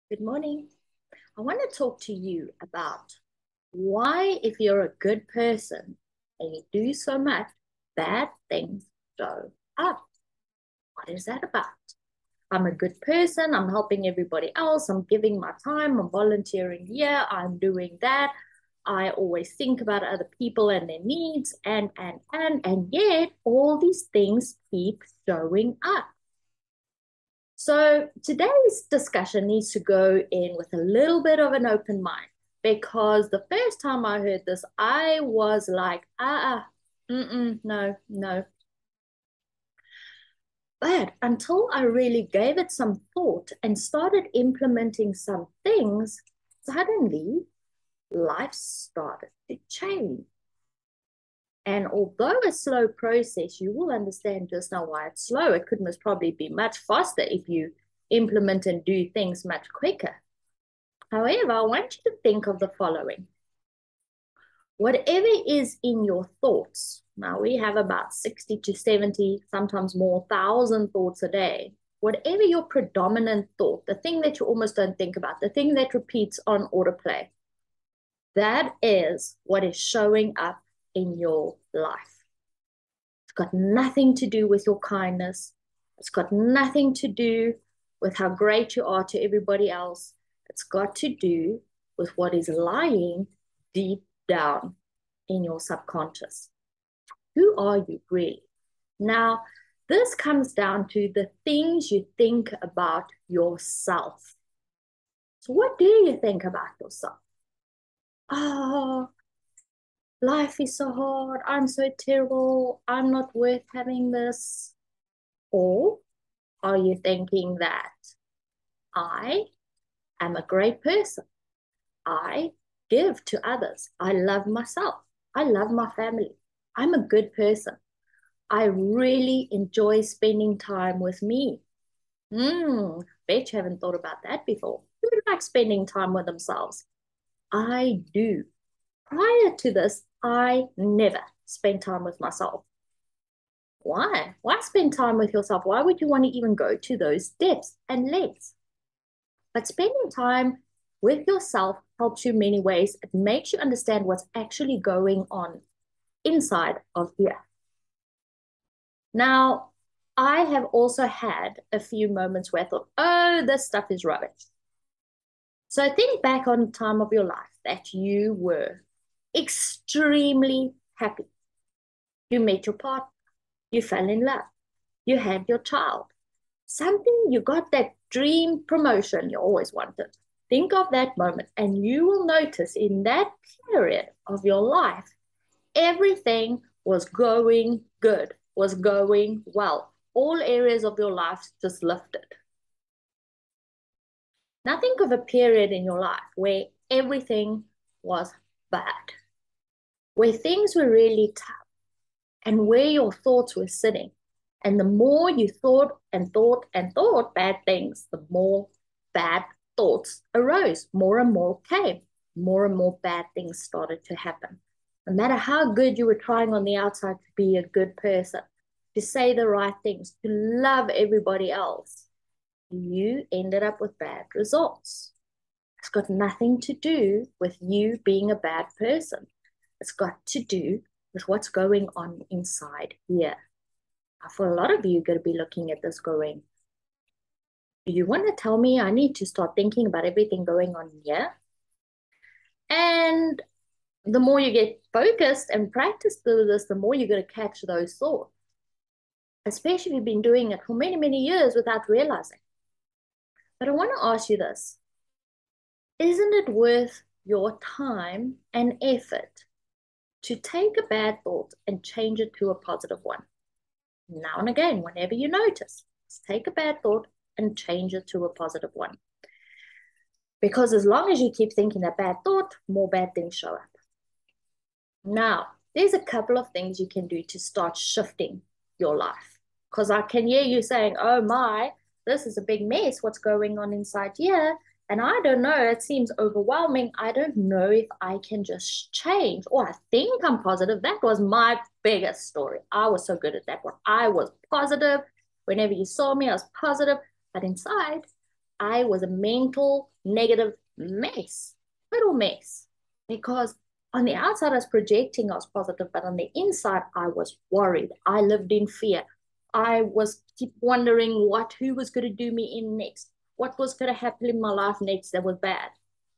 Good morning. I want to talk to you about why, if you're a good person and you do so much, bad things show up. What is that about? I'm a good person. I'm helping everybody else. I'm giving my time. I'm volunteering here. I'm doing that. I always think about other people and their needs, and yet all these things keep showing up. So today's discussion needs to go in with a little bit of an open mind because the first time I heard this, I was like, no, no. But until I really gave it some thought and started implementing some things, suddenly life started to change. And although a slow process, you will understand just now why it's slow. It could most probably be much faster if you implement and do things much quicker. However, I want you to think of the following. Whatever is in your thoughts, now we have about 60 to 70, sometimes more, 1,000 thoughts a day. Whatever your predominant thought, the thing that you almost don't think about, the thing that repeats on autoplay, that is what is showing up in your life. It's got nothing to do with your kindness. It's got nothing to do with how great you are to everybody else. It's got to do with what is lying deep down in your subconscious. Who are you really? Now, this comes down to the things you think about yourself. So, what do you think about yourself? Oh, life is so hard. I'm so terrible. I'm not worth having this. Or are you thinking that I am a great person? I give to others. I love myself. I love my family. I'm a good person. I really enjoy spending time with me. Bet you haven't thought about that before. Who likes spending time with themselves? I do. Prior to this, I never spent time with myself. Why? Why spend time with yourself? Why would you want to even go to those depths and lengths? But spending time with yourself helps you in many ways. It makes you understand what's actually going on inside of you. Now, I have also had a few moments where I thought, oh, this stuff is rubbish. So think back on a time of your life that you were extremely happy. You met your partner, you fell in love, you had your child, something you got that dream promotion you always wanted. Think of that moment, and you will notice in that period of your life, everything was going good, was going well. All areas of your life just lifted. Now think of a period in your life where everything was bad, where things were really tough, and where your thoughts were sitting. And the more you thought and thought and thought bad things, the more bad thoughts arose. More and more came. More and more bad things started to happen. No matter how good you were trying on the outside to be a good person, to say the right things, to love everybody else, you ended up with bad results. It's got nothing to do with you being a bad person. It's got to do with what's going on inside here. For a lot of you, you're going to be looking at this going, do you want to tell me I need to start thinking about everything going on here? And the more you get focused and practice through this, the more you're going to catch those thoughts, especially if you've been doing it for many, many years without realizing. But I want to ask you this. Isn't it worth your time and effort to take a bad thought and change it to a positive one? Now and again, whenever you notice, take a bad thought and change it to a positive one. Because as long as you keep thinking that bad thought, more bad things show up. Now, there's a couple of things you can do to start shifting your life. Because I can hear you saying, oh my, this is a big mess. What's going on inside here? And I don't know, it seems overwhelming. I don't know if I can just change. Or I think I'm positive. That was my biggest story. I was so good at that one. I was positive. Whenever you saw me, I was positive. But inside, I was a mental negative mess, little mess, because on the outside I was projecting I was positive, but on the inside I was worried. I lived in fear. I was keep wondering who was going to do me in next, what was going to happen in my life next that was bad.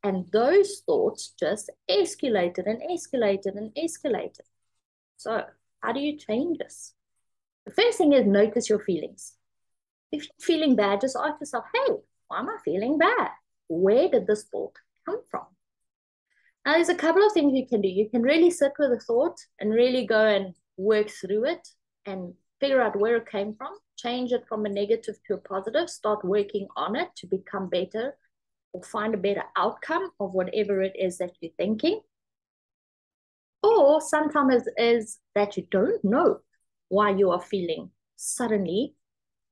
And those thoughts just escalated and escalated and escalated. So how do you change this? The first thing is notice your feelings. If you're feeling bad, just ask yourself, hey, why am I feeling bad? Where did this thought come from? Now, there's a couple of things you can do. You can really sit with a thought and really go and work through it and figure out where it came from, change it from a negative to a positive, start working on it to become better or find a better outcome of whatever it is that you're thinking. Or sometimes it is that you don't know why you are feeling suddenly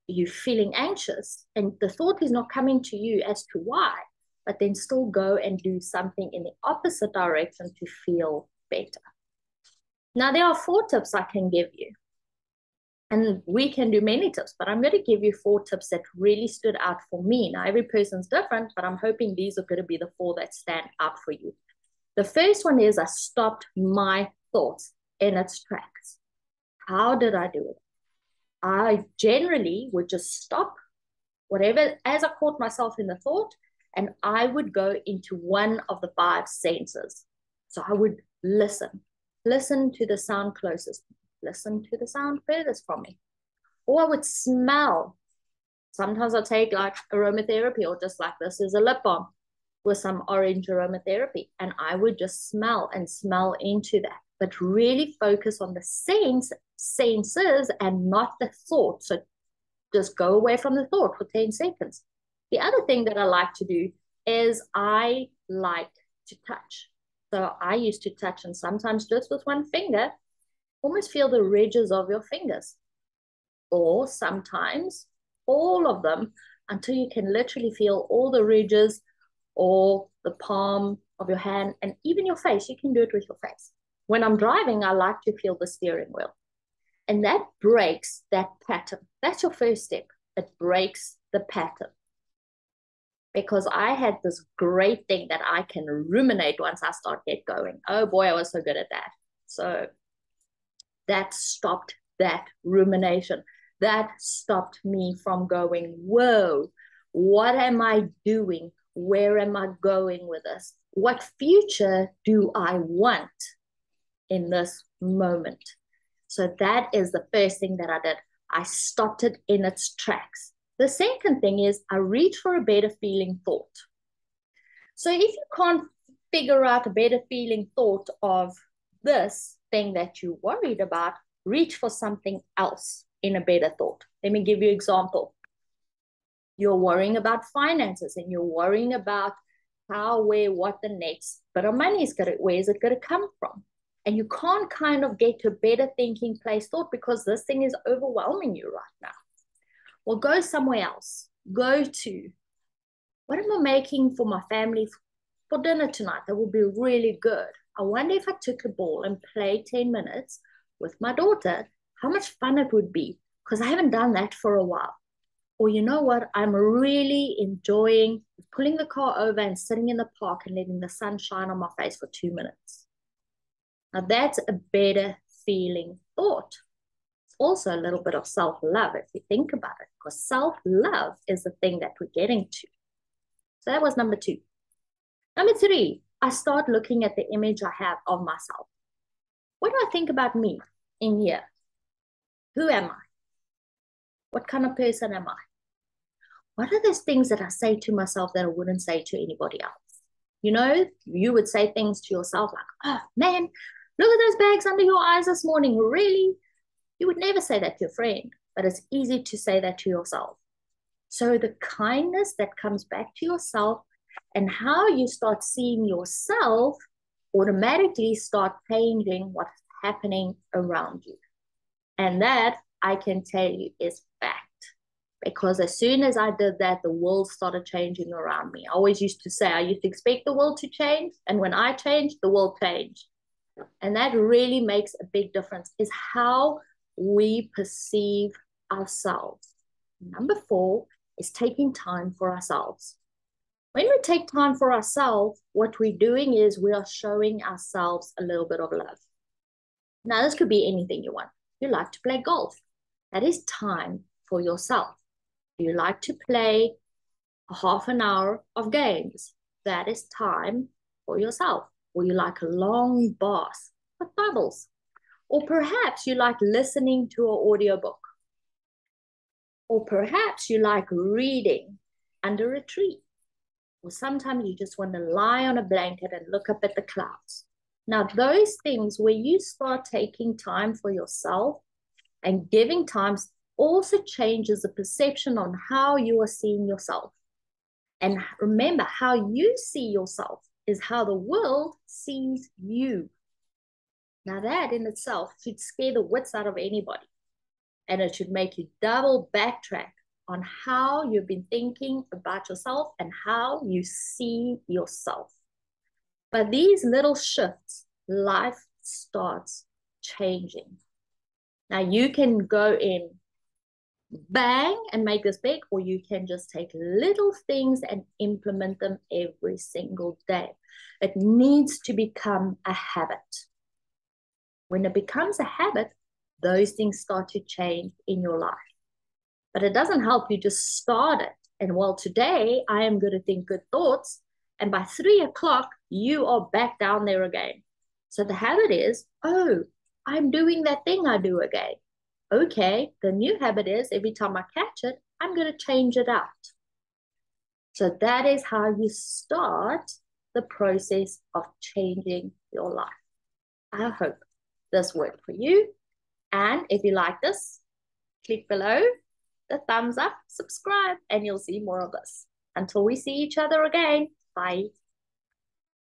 you're feeling anxious and the thought is not coming to you as to why, but then still go and do something in the opposite direction to feel better. Now, there are 4 tips I can give you. And we can do many tips, but I'm going to give you 4 tips that really stood out for me. Now, every person's different, but I'm hoping these are going to be the 4 that stand out for you. The first one is I stopped my thoughts in its tracks. How did I do it? I generally would just stop whatever, as I caught myself in the thought, and I would go into one of the 5 senses. So I would listen to the sound closest, listen to the sound furthest from me. Or I would smell. Sometimes I take like aromatherapy, or just like this is a lip balm with some orange aromatherapy. And I would just smell into that, but really focus on the senses and not the thought. So just go away from the thought for 10 seconds. The other thing that I like to do is I like to touch. So I used to touch, and sometimes just with one finger, almost feel the ridges of your fingers. Or sometimes all of them until you can literally feel all the ridges or the palm of your hand and even your face. You can do it with your face. When I'm driving, I like to feel the steering wheel. And that breaks that pattern. That's your first step. It breaks the pattern. Because I had this great thing that I can ruminate once I start get going. Oh boy, I was so good at that. So that stopped that rumination. That stopped me from going, whoa, what am I doing? Where am I going with this? What future do I want in this moment? So that is the first thing that I did. I stopped it in its tracks. The second thing is I reach for a better feeling thought. So if you can't figure out a better feeling thought of this thing that you're worried about, reach for something else in a better thought. Let me give you an example. You're worrying about finances and you're worrying about how, where, what the next bit of money is going to, where is it going to come from? And you can't kind of get to a better thinking place thought because this thing is overwhelming you right now. Well, go somewhere else. Go to, what am I making for my family for dinner tonight? That will be really good. I wonder if I took a ball and played 10 minutes with my daughter, how much fun it would be, because I haven't done that for a while. Or you know what? I'm really enjoying pulling the car over and sitting in the park and letting the sun shine on my face for 2 minutes. Now that's a better feeling thought. It's also a little bit of self-love if you think about it, because self-love is the thing that we're getting to. So that was number 2. Number 3, I start looking at the image I have of myself. What do I think about me in here? Who am I? What kind of person am I? What are those things that I say to myself that I wouldn't say to anybody else? You know, you would say things to yourself like, oh man, look at those bags under your eyes this morning. Really? You would never say that to a friend, but it's easy to say that to yourself. So the kindness that comes back to yourself and how you start seeing yourself automatically start changing what's happening around you. And that, I can tell you, is fact. Because as soon as I did that, the world started changing around me. I always used to say, I used to expect the world to change. And when I changed, the world changed. And that really makes a big difference, is how we perceive ourselves. Number 4 is taking time for ourselves. When we take time for ourselves, what we're doing is we are showing ourselves a little bit of love. Now, this could be anything you want. You like to play golf. That is time for yourself. You like to play a half an hour of games. That is time for yourself. Or you like a long bath with bubbles. Or perhaps you like listening to an audiobook. Or perhaps you like reading under a tree. Or sometimes you just want to lie on a blanket and look up at the clouds. Now, those things where you start taking time for yourself and giving time also changes the perception on how you are seeing yourself. And remember, how you see yourself is how the world sees you. Now, that in itself should scare the wits out of anybody. And it should make you double backtrack on how you've been thinking about yourself and how you see yourself. But these little shifts, life starts changing. Now, you can go in bang and make this big, or you can just take little things and implement them every single day. It needs to become a habit. When it becomes a habit, those things start to change in your life. But it doesn't help you just start it. And well, today I am going to think good thoughts. And by 3 o'clock, you are back down there again. So the habit is, oh, I'm doing that thing I do again. Okay, the new habit is every time I catch it, I'm going to change it out. So that is how you start the process of changing your life. I hope this worked for you. And if you like this, click below the thumbs up, subscribe, and you'll see more of this. Until we see each other again, bye.